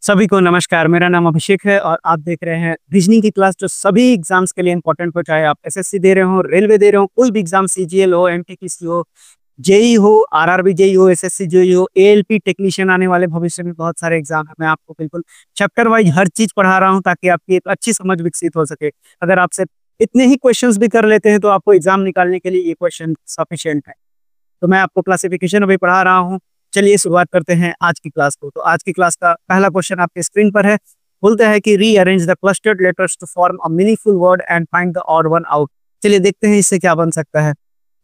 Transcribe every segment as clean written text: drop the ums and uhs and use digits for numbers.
सभी को नमस्कार। मेरा नाम अभिषेक है और आप देख रहे हैं रीजनिंग की क्लास जो सभी एग्जाम्स के लिए इंपॉर्टेंट हो, चाहे आप एसएससी दे रहे हो, रेलवे दे रहे हो, कोई भी एग्जाम, सीजीएल हो, एमटीपीसी हो, जेई हो, आरआरबी जेई हो, एसएससी जेई हो, एएलपी टेक्नीशियन आने वाले भविष्य में बहुत सारे एग्जाम है। मैं आपको बिल्कुल चैप्टर वाइज हर चीज पढ़ा रहा हूँ ताकि आपकी एक अच्छी समझ विकसित हो सके। अगर आपसे इतने ही क्वेश्चंस भी कर लेते हैं तो आपको एग्जाम निकालने के लिए ये क्वेश्चन सफिशियंट है। तो मैं आपको क्लासिफिकेशन अभी पढ़ा रहा हूँ। चलिए शुरुआत करते हैं आज की क्लास को। तो आज की क्लास का पहला क्वेश्चन आपके स्क्रीन पर है। बोलता है कि rearrange the clustered letters to form a meaningful word and find the odd one out. चलिए देखते हैं इससे क्या बन सकता है।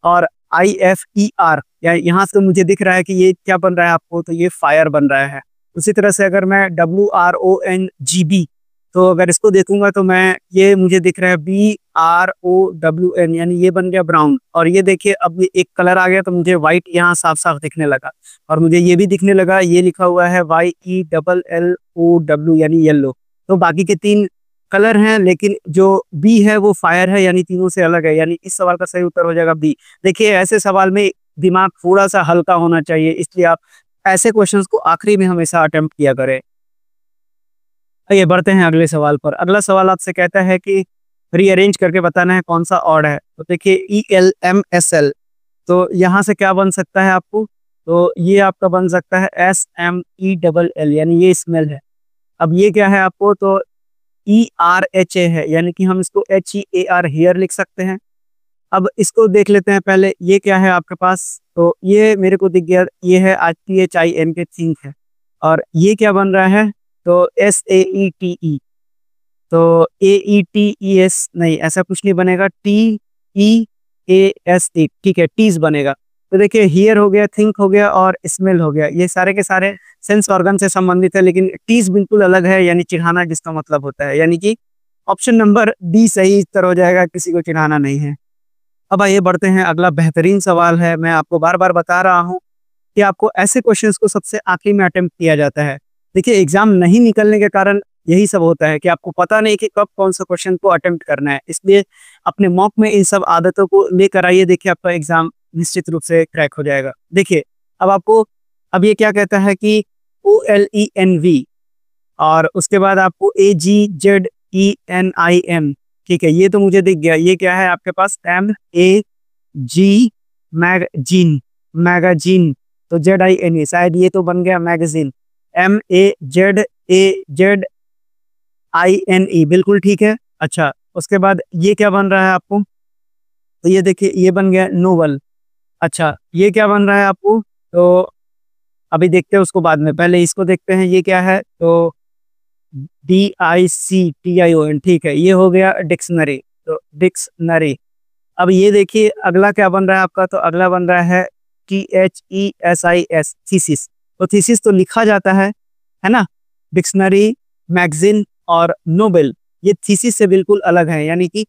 और IFER, या यहाँ से मुझे दिख रहा है कि ये क्या बन रहा है आपको, तो ये फायर बन रहा है। उसी तरह से अगर मैं WRONGB, तो अगर इसको देखूंगा तो मैं, ये मुझे दिख रहा है BROWN, यानी ये बन गया ब्राउन। और ये देखिए अब ये एक कलर आ गया तो मुझे व्हाइट यहाँ साफ साफ दिखने लगा। और मुझे ये भी दिखने लगा, ये लिखा हुआ है YELLOW, यानी येलो। तो बाकी के तीन कलर हैं, लेकिन जो बी है वो फायर है, यानी तीनों से अलग है। यानी इस सवाल का सही उत्तर हो जाएगा बी। देखिए ऐसे सवाल में दिमाग थोड़ा सा हल्का होना चाहिए, इसलिए आप ऐसे क्वेश्चंस को आखिरी में हमेशा अटेम्प्ट किया करें। आइए बढ़ते हैं अगले सवाल पर। अगला सवाल आपसे कहता है कि रीअरेंज करके बताना है कौन सा ऑड है। तो देखिए ELMSL, तो यहाँ से क्या बन सकता है आपको, तो ये आपका बन सकता है SMELL, यानी ये स्मेल है। अब ये क्या है आपको, तो ERHA है, यानी कि हम इसको HEAR हेयर लिख सकते हैं। अब इसको देख लेते हैं पहले, ये क्या है आपके पास, तो ये मेरे को दिख गया, ये है THIN के थिंक है। और ये क्या बन रहा है, तो SAETE, तो AETES नहीं, ऐसा कुछ नहीं बनेगा, TEASE, ठीक है, टीज बनेगा। तो देखिए हियर हो गया, थिंक हो गया और स्मेल हो गया, ये सारे के सारे सेंस ऑर्गन से संबंधित है, लेकिन टीज बिल्कुल अलग है, यानी चिढ़ाना जिसका मतलब होता है। यानी कि ऑप्शन नंबर डी सही उत्तर हो जाएगा, किसी को चिढ़ाना नहीं है। अब आइए बढ़ते हैं, अगला बेहतरीन सवाल है। मैं आपको बार बार बता रहा हूँ कि आपको ऐसे क्वेश्चंस को सबसे आखिरी में अटेम्प्ट किया जाता है। देखिए एग्जाम नहीं निकलने के कारण यही सब होता है कि आपको पता नहीं कि कब कौन सा क्वेश्चन को अटेम्प्ट करना है, इसलिए अपने मॉक में इन सब आदतों को लेकर आइए। देखिए आपका एग्जाम निश्चित रूप से क्रैक हो जाएगा। देखिए अब आपको, अब ये क्या कहता है कि OLENV, और उसके बाद आपको AGZENIM, ठीक है, ये तो मुझे दिख गया। ये क्या है आपके पास, MAG, मैगजीन, मैगजीन, तो ZINE, शायद ये तो बन गया मैगजीन। MAZZINE, बिल्कुल ठीक है। अच्छा उसके बाद ये क्या बन रहा है आपको, तो ये देखिए ये बन गया नोवेल। अच्छा ये क्या बन रहा है आपको, तो अभी देखते हैं उसको बाद में, पहले इसको देखते हैं ये क्या है, तो DICTION, ठीक है, ये हो गया डिक्शनरी, तो डिक्शनरी। अब ये देखिए अगला क्या बन रहा है आपका, तो अगला बन रहा है THESIS, थीसिस। तो थीसिस तो लिखा जाता है ना। डिक्शनरी, मैगजीन और नोबेल, ये थीसिस से बिल्कुल अलग है। यानी कि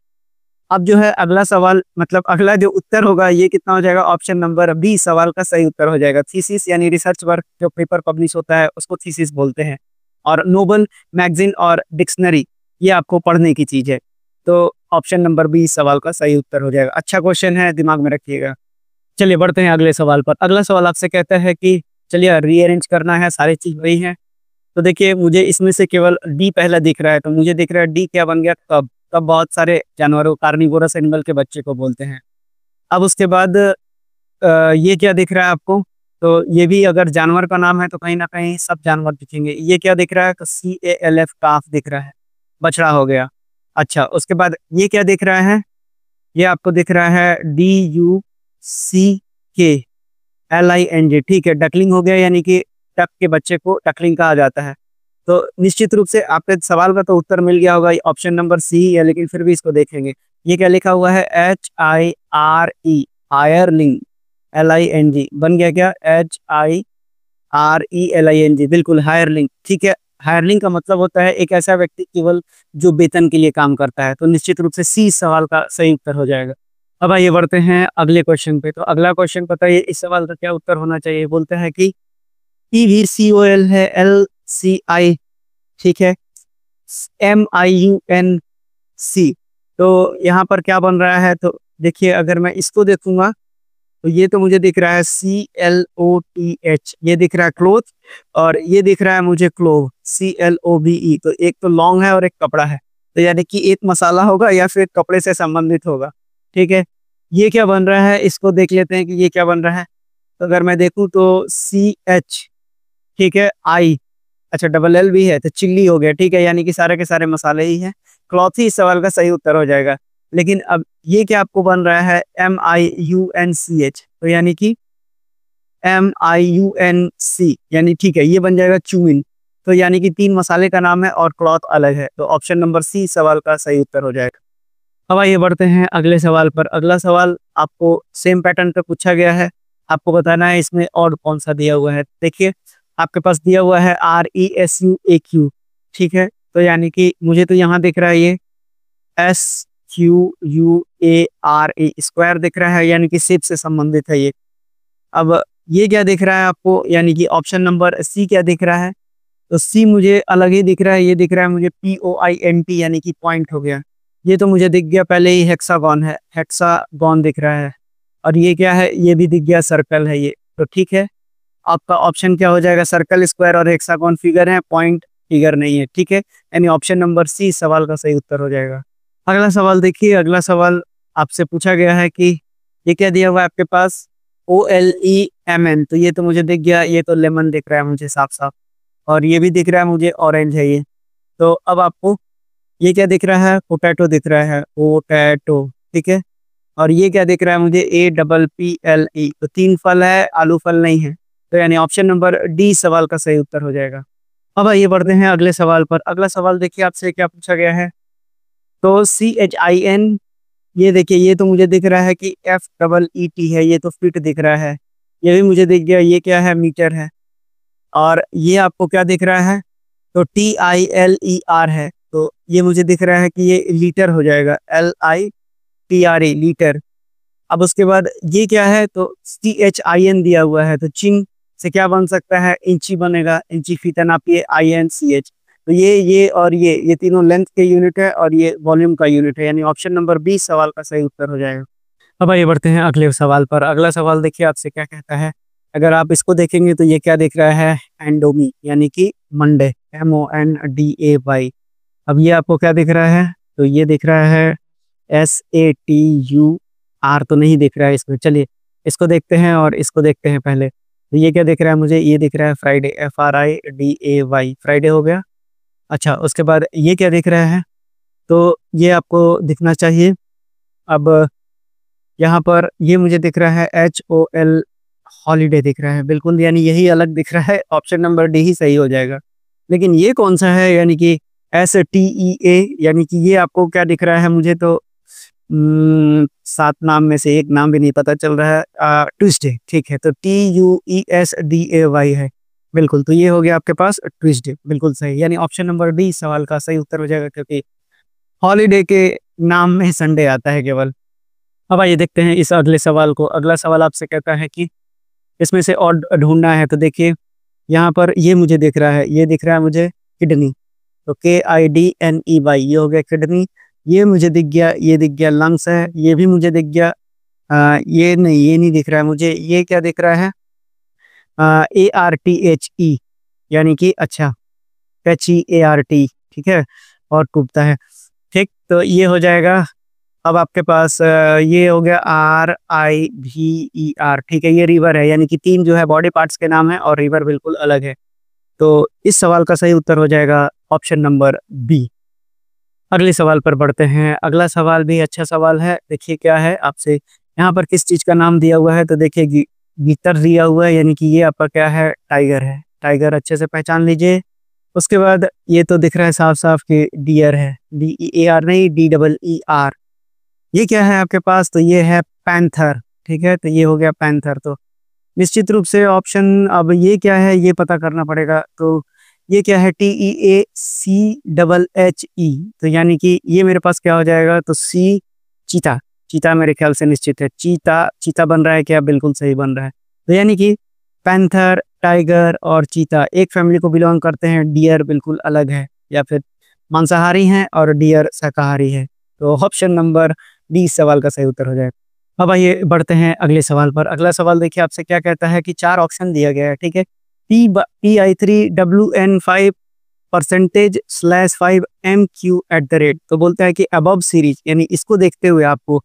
अब जो है अगला सवाल, मतलब अगला जो उत्तर होगा ये कितना हो जाएगा, ऑप्शन नंबर बी सवाल का सही उत्तर हो जाएगा। थीसिस यानी रिसर्च वर्क, जो पेपर पब्लिश होता है उसको थीसिस बोलते हैं। और नोबल, मैगजीन और डिक्शनरी ये आपको पढ़ने की चीज है। तो ऑप्शन नंबर बी सवाल का सही उत्तर हो जाएगा। अच्छा क्वेश्चन है, दिमाग में रखिएगा। चलिए बढ़ते हैं अगले सवाल पर। अगला सवाल आपसे कहता है कि चलिए रीअरेंज करना है, सारी चीज वही है। तो देखिए मुझे इसमें से केवल डी पहला दिख रहा है, तो मुझे दिख रहा है डी क्या बन गया, कब। कब बहुत सारे जानवरों, कार्निवोरस एनिमल के बच्चे को बोलते हैं। अब उसके बाद ये क्या दिख रहा है आपको, तो ये भी अगर जानवर का नाम है तो कहीं ना कहीं सब जानवर दिखेंगे। ये क्या दिख रहा है, तो CALF, काफ दिख रहा है, बछड़ा हो गया। अच्छा उसके बाद ये क्या दिख रहा है, ये आपको दिख रहा है DUCKLING, ठीक है, डकलिंग हो गया, यानी कि टक के बच्चे को टकलिंग कहा जाता है। तो निश्चित रूप से आपके सवाल का तो उत्तर मिल गया होगा, ऑप्शन नंबर सी है, लेकिन फिर भी इसको देखेंगे। ये क्या लिखा हुआ है, HIRE, हायरलिंग, LING बन गया क्या, HIRELING, बिल्कुल हायरलिंग, ठीक है। हायरलिंग का मतलब होता है एक ऐसा व्यक्ति केवल जो वेतन के लिए काम करता है। तो निश्चित रूप से सी सवाल का सही उत्तर हो जाएगा। अब आइए बढ़ते हैं अगले क्वेश्चन पे। तो अगला क्वेश्चन बताइए इस सवाल का क्या उत्तर होना चाहिए। बोलता है कि PVCOL है, LCI, ठीक है, MIUNC। तो यहाँ पर क्या बन रहा है, तो देखिए अगर मैं इसको देखूंगा तो ये तो मुझे दिख रहा है CLOTH, ये दिख रहा है क्लोथ, और ये दिख रहा है मुझे क्लोव, CLOVE। तो एक तो लॉन्ग है और एक कपड़ा है, तो यानी कि एक मसाला होगा या फिर कपड़े से संबंधित होगा। ठीक है, ये क्या बन रहा है, इसको देख लेते हैं कि ये क्या बन रहा है। तो अगर मैं देखूं तो CH, ठीक है, I, अच्छा डबल L भी है, तो चिल्ली हो गया। ठीक है, यानी कि सारे के सारे मसाले ही हैं। क्लॉथ ही इस सवाल का सही उत्तर हो जाएगा। लेकिन अब ये क्या आपको बन रहा है, MIUNCH, तो यानी कि MIUNC, यानी ठीक है, ये बन जाएगा च्यूइंग। तो यानी कि 3 मसाले का नाम है और क्लॉथ अलग है, तो ऑप्शन नंबर C सवाल का सही उत्तर हो जाएगा। अब आइए बढ़ते हैं अगले सवाल पर। अगला सवाल आपको सेम पैटर्न पे पूछा गया है, आपको बताना है इसमें और कौन सा दिया हुआ है। देखिए आपके पास दिया हुआ है RESUAQ, ठीक है, तो यानी कि मुझे तो यहाँ दिख रहा है ये SQUARE स्क्वायर दिख रहा है, यानी कि शेप से संबंधित है ये। अब ये क्या दिख रहा है आपको, यानी कि ऑप्शन नंबर C क्या दिख रहा है, तो C मुझे अलग ही दिख रहा है, ये दिख रहा है मुझे POINT, यानी कि पॉइंट हो गया। ये तो मुझे दिख गया पहले ही, हेक्सागॉन है, हेक्सागॉन दिख रहा है। और ये क्या है, ये भी दिख गया, सर्कल है ये। तो ठीक है, आपका ऑप्शन क्या हो जाएगा, सर्कल, स्क्वायर और हेक्सागोन फिगर है, पॉइंट फिगर नहीं है। ठीक है, यानी ऑप्शन नंबर C सवाल का सही उत्तर हो जाएगा। अगला सवाल देखिए, अगला सवाल आपसे पूछा गया है कि ये क्या दिया हुआ है आपके पास, OLEMN, तो ये तो मुझे दिख गया, ये तो लेमन दिख रहा है मुझे साफ साफ, और ये भी दिख रहा है मुझे ऑरेंज है ये। तो अब आपको ये क्या दिख रहा है, पोटैटो दिख रहा है, पोटैटो, ठीक है, और ये क्या दिख रहा है मुझे, APPLE, तो 3 फल है, आलू फल नहीं है, तो यानी ऑप्शन नंबर D सवाल का सही उत्तर हो जाएगा। अब आइए बढ़ते हैं अगले सवाल पर। अगला सवाल देखिए आपसे क्या पूछा गया है, तो CHIN, ये देखिए, ये तो मुझे दिख रहा है कि FEET है, ये तो फिट दिख रहा है, ये भी मुझे दिख गया, ये क्या है, मीटर है। और ये आपको क्या दिख रहा है, तो TILER है, तो ये मुझे दिख रहा है कि ये लीटर हो जाएगा, LITRE, लीटर। अब उसके बाद ये क्या है, तो CHIN दिया हुआ है, तो चिंग से क्या बन सकता है, इंची बनेगा, इंची फीता नापिए, INCH। तो ये और ये तीनों लेंथ के यूनिट है और ये वॉल्यूम का यूनिट है, यानी ऑप्शन नंबर B सवाल का सही उत्तर हो जाएगा। अब आइए बढ़ते हैं अगले सवाल पर। अगला सवाल देखिए आपसे क्या कहता है, अगर आप इसको देखेंगे तो ये क्या दिख रहा है, एंडोमी, यानी कि मंडे, MONDAY। अब ये आपको क्या दिख रहा है, तो ये दिख रहा है SATUR, तो नहीं दिख रहा है इसमें। चलिए इसको देखते हैं और इसको देखते हैं पहले। तो ये क्या दिख रहा है मुझे, ये दिख रहा है फ्राइडे, FRIDAY, फ्राइडे हो गया। अच्छा, उसके बाद ये क्या दिख रहा है, तो ये आपको दिखना चाहिए। अब यहाँ पर ये मुझे दिख रहा है HOL, हॉलीडे दिख रहा है, बिल्कुल, यानी यही अलग दिख रहा है, ऑप्शन नंबर D ही सही हो जाएगा। लेकिन ये कौन सा है, यानी कि STEA, यानी कि ये आपको क्या दिख रहा है, मुझे तो 7 नाम में से एक नाम भी नहीं पता चल रहा है, ट्यूसडे, ठीक है, तो TUESDAY है, बिल्कुल, तो ये हो गया आपके पास ट्यूसडे, बिल्कुल सही, यानी ऑप्शन नंबर D सवाल का सही उत्तर हो जाएगा, क्योंकि हॉलीडे के नाम में संडे आता है केवल। अब आइए देखते हैं इस अगले सवाल को। अगला सवाल आपसे कहता है कि इसमें से और ढूंढना है, तो देखिए यहाँ पर ये मुझे दिख रहा है, ये दिख रहा है मुझे किडनी, तो KIDNEY, ये हो गया किडनी। ये मुझे दिख गया, ये दिख गया लंग्स है, ये भी मुझे दिख गया, ये नहीं, ये नहीं दिख रहा है मुझे, ये क्या दिख रहा है, ARTHE, यानी कि अच्छा HEART, ठीक है, और टूटता है, ठीक, तो ये हो जाएगा। अब आपके पास ये हो गया RIVER, ठीक है, ये रिवर है, यानी कि 3 जो है बॉडी पार्ट्स के नाम है और रिवर बिल्कुल अलग है, तो इस सवाल का सही उत्तर हो जाएगा ऑप्शन नंबर B। अगले सवाल पर बढ़ते हैं। अगला सवाल भी अच्छा सवाल है, देखिए क्या है आपसे, यहाँ पर किस चीज का नाम दिया हुआ है, तो देखिए गीतर दिया हुआ है, यानी कि ये आपका क्या है, टाइगर है, टाइगर अच्छे से पहचान लीजिए। उसके बाद ये तो दिख रहा है साफ साफ कि डियर है, DEAR नहीं, DEER। ये क्या है आपके पास, तो ये है पैंथर, ठीक है, तो ये हो गया पैंथर। तो निश्चित रूप से ऑप्शन, अब ये क्या है ये पता करना पड़ेगा, तो ये क्या है, TEACHHE, तो यानी कि ये मेरे पास क्या हो जाएगा, तो C, चीता, चीता मेरे ख्याल से निश्चित है, चीता, चीता बन रहा है क्या, बिल्कुल सही बन रहा है। तो यानी कि पैंथर, टाइगर और चीता एक फैमिली को बिलोंग करते हैं, डियर बिल्कुल अलग है, या फिर मांसाहारी हैं और डियर शाकाहारी है, तो ऑप्शन नंबर D सवाल का सही उत्तर हो जाएगा। अब आइए बढ़ते हैं अगले सवाल पर। अगला सवाल देखिए आपसे क्या कहता है कि 4 ऑप्शन दिया गया है, ठीक है। PI3WN5 percentage slash 5 MQ@। तो बोलता है कि अबव सीरीज, यानी इसको देखते हुए आपको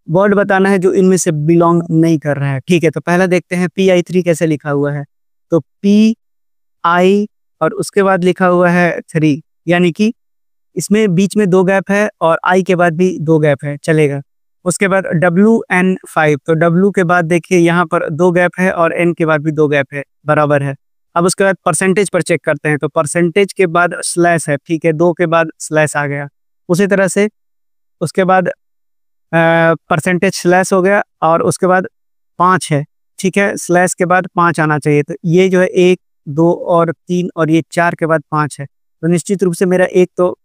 वर्ड बताना है जो इनमें से बिलोंग नहीं कर रहा है, ठीक है। तो पहला देखते हैं PI3 कैसे लिखा हुआ है। तो PI और उसके बाद लिखा हुआ है 3, यानी कि इसमें बीच में 2 गैप है और I के बाद भी 2 गैप है, चलेगा। उसके बाद WN5, तो W के बाद देखिए यहाँ पर 2 गैप है और N के बाद भी 2 गैप है, बराबर है। अब उसके बाद परसेंटेज पर चेक करते हैं, तो परसेंटेज के बाद स्लैश है, ठीक है, 2 के बाद स्लैश आ गया। उसी तरह से उसके बाद परसेंटेज स्लैश हो गया और उसके बाद 5 है, ठीक है, स्लैश के बाद 5 आना चाहिए। तो ये जो है 1, 2 और 3 और ये 4 के बाद 5 है। तो निश्चित रूप से मेरा एक तो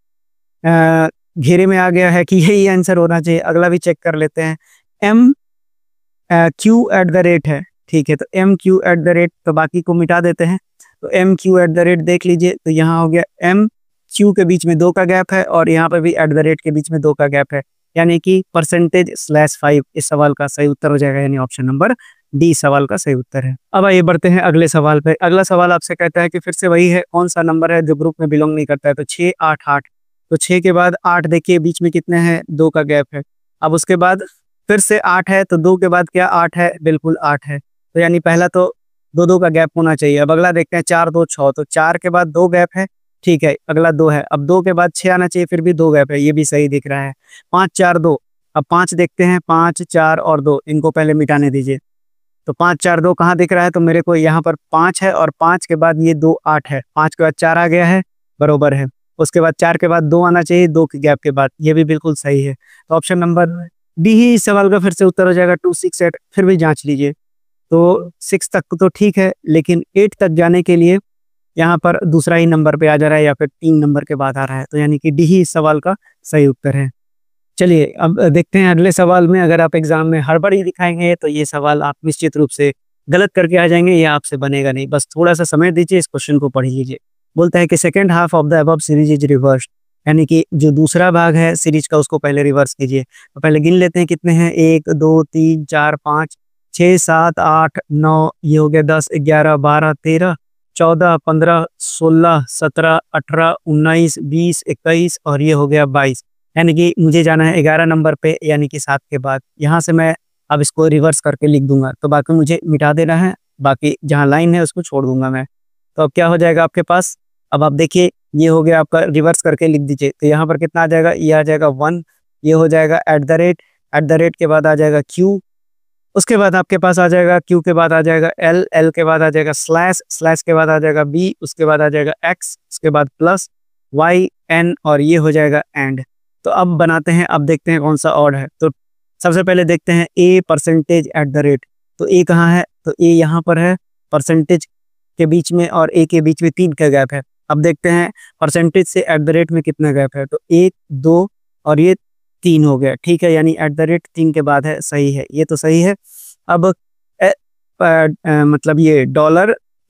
घेरे में आ गया है कि यही आंसर होना चाहिए। अगला भी चेक कर लेते हैं। MQ@ है, ठीक है। तो MQ@, तो बाकी को मिटा देते हैं। तो MQ@ देख लीजिए, तो यहाँ हो गया MQ के बीच में 2 का गैप है और यहाँ पर भी @ के बीच में 2 का गैप है, यानी कि परसेंटेज स्लैश 5 इस सवाल का सही उत्तर हो जाएगा, यानी ऑप्शन नंबर डी सवाल का सही उत्तर है। अब आइए बढ़ते हैं अगले सवाल पे। अगला सवाल आपसे कहता है कि फिर से वही है, कौन सा नंबर है जो ग्रुप में बिलोंग नहीं करता है। तो 6, 8, 8। तो 6 के बाद 8 देखिए बीच में कितने हैं, 2 का गैप है। अब उसके बाद फिर से 8 है, तो 2 के बाद क्या 8 है, बिल्कुल 8 है। तो यानी पहला तो 2-2 का गैप होना चाहिए। अब अगला देखते हैं 4, 2, 6। तो 4 के बाद 2 गैप है, ठीक है, अगला 2 है। अब 2 के बाद 6 आना चाहिए, फिर भी 2 गैप है, ये भी सही दिख रहा है। 5, 4, 2। अब 5 देखते हैं, 5, 4 और 2, इनको पहले मिटाने दीजिए। तो 5, 4, 2 कहाँ दिख रहा है, तो मेरे को यहाँ पर 5 है और 5 के बाद ये 2, 8 है। 5 के बाद 4 आ गया है, बरोबर है। उसके बाद 4 के बाद 2 आना चाहिए, 2 के गैप के बाद, ये भी बिल्कुल सही है। तो ऑप्शन नंबर डी ही इस सवाल का फिर से उत्तर हो जाएगा। 2, 6, 8 फिर भी जांच लीजिए। तो 6 तक तो ठीक है, लेकिन 8 तक जाने के लिए यहाँ पर दूसरा ही नंबर पे आ जा रहा है या फिर 3 नंबर के बाद आ रहा है, तो यानी कि डी ही इस सवाल का सही उत्तर है। चलिए अब देखते हैं अगले सवाल में। अगर आप एग्जाम में हड़बड़ी दिखाएंगे तो ये सवाल आप निश्चित रूप से गलत करके आ जाएंगे, ये आपसे बनेगा नहीं। बस थोड़ा सा समय दीजिए, इस क्वेश्चन को पढ़ लीजिए। बोलता है कि second half of the above series is reverse, यानी कि जो दूसरा भाग है सीरीज का उसको पहले रिवर्स कीजिए। तो पहले गिन लेते हैं कितने हैं, 1, 2, 3, 4, 5, 6, 7, 8, 9, ये हो गया 10, 11, 12, 13, 14, 15, 16, 17, 18, 19, 20, 21 और ये हो गया 22। यानी कि मुझे जाना है 11 नंबर पे, यानी कि 7 के बाद। यहाँ से मैं अब इसको रिवर्स करके लिख दूंगा, तो बाकी मुझे मिटा देना है, बाकी जहाँ लाइन है उसको छोड़ दूंगा मैं। तो अब क्या हो जाएगा आपके पास, अब आप देखिए ये हो गया आपका, रिवर्स करके लिख दीजिए। तो यहाँ पर कितना आ जाएगा, ये आ जाएगा 1, ये हो जाएगा @ के बाद आ जाएगा Q, उसके बाद आपके पास आ जाएगा Q के बाद आ जाएगा L के बाद आ जाएगा स्लैश के बाद आ जाएगा B, उसके बाद आ जाएगा X, उसके बाद प्लस Y N और ये हो जाएगा एंड। तो अब बनाते हैं, अब देखते हैं कौन सा ऑड है। तो सबसे पहले देखते हैं A %@। तो A कहाँ है, तो A यहाँ पर है, परसेंटेज के बीच में और A के बीच में 3 का गैप है। अब देखते हैं परसेंटेज से @ में कितना गैप है, तो 1, 2 और ये 3 हो गया, ठीक है, यानी @ 3 के बाद है, सही है, ये तो सही है। अब मतलब ये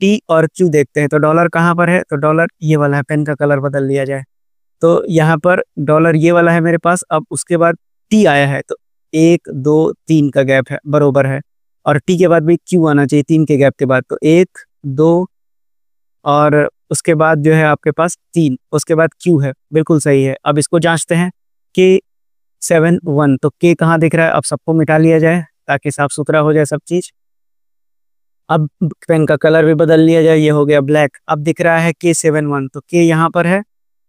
$T और Q देखते हैं। तो डॉलर कहाँ पर है, तो डॉलर ये वाला है, पेन का कलर बदल लिया जाए। तो यहाँ पर डॉलर ये वाला है मेरे पास। अब उसके बाद T आया है, तो 1, 2, 3 का गैप है, बरोबर है। और T के बाद भी Q आना चाहिए 3 के गैप के बाद। तो 1, 2 और उसके बाद जो है आपके पास 3, उसके बाद Q है, बिल्कुल सही है। अब इसको जांचते हैं K71। तो K कहाँ दिख रहा है, अब सबको मिटा लिया जाए ताकि साफ सुथरा हो जाए सब चीज। अब पेन का कलर भी बदल लिया जाए, ये हो गया ब्लैक। अब दिख रहा है K71, तो K यहाँ पर है,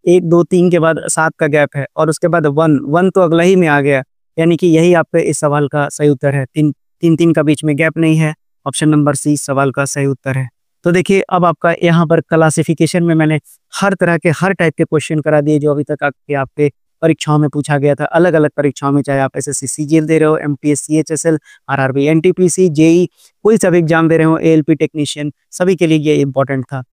1, 2, 3 के बाद 7 का गैप है और उसके बाद 1 तो अगला ही में आ गया, यानी कि यही आपके इस सवाल का सही उत्तर है। 3 का बीच में गैप नहीं है, ऑप्शन नंबर C सवाल का सही उत्तर है। तो देखिए अब आपका यहाँ पर क्लासिफिकेशन में मैंने हर तरह के हर टाइप के क्वेश्चन करा दिए जो अभी तक आपके परीक्षाओं में पूछा गया था, अलग अलग परीक्षाओं में, चाहे आप SSC CGL दे रहे हो, MPSC HSL, RRB NTPC JEE, कोई सा भी एग्जाम दे रहे हो, ALP टेक्नीशियन, सभी के लिए ये इंपॉर्टेंट था।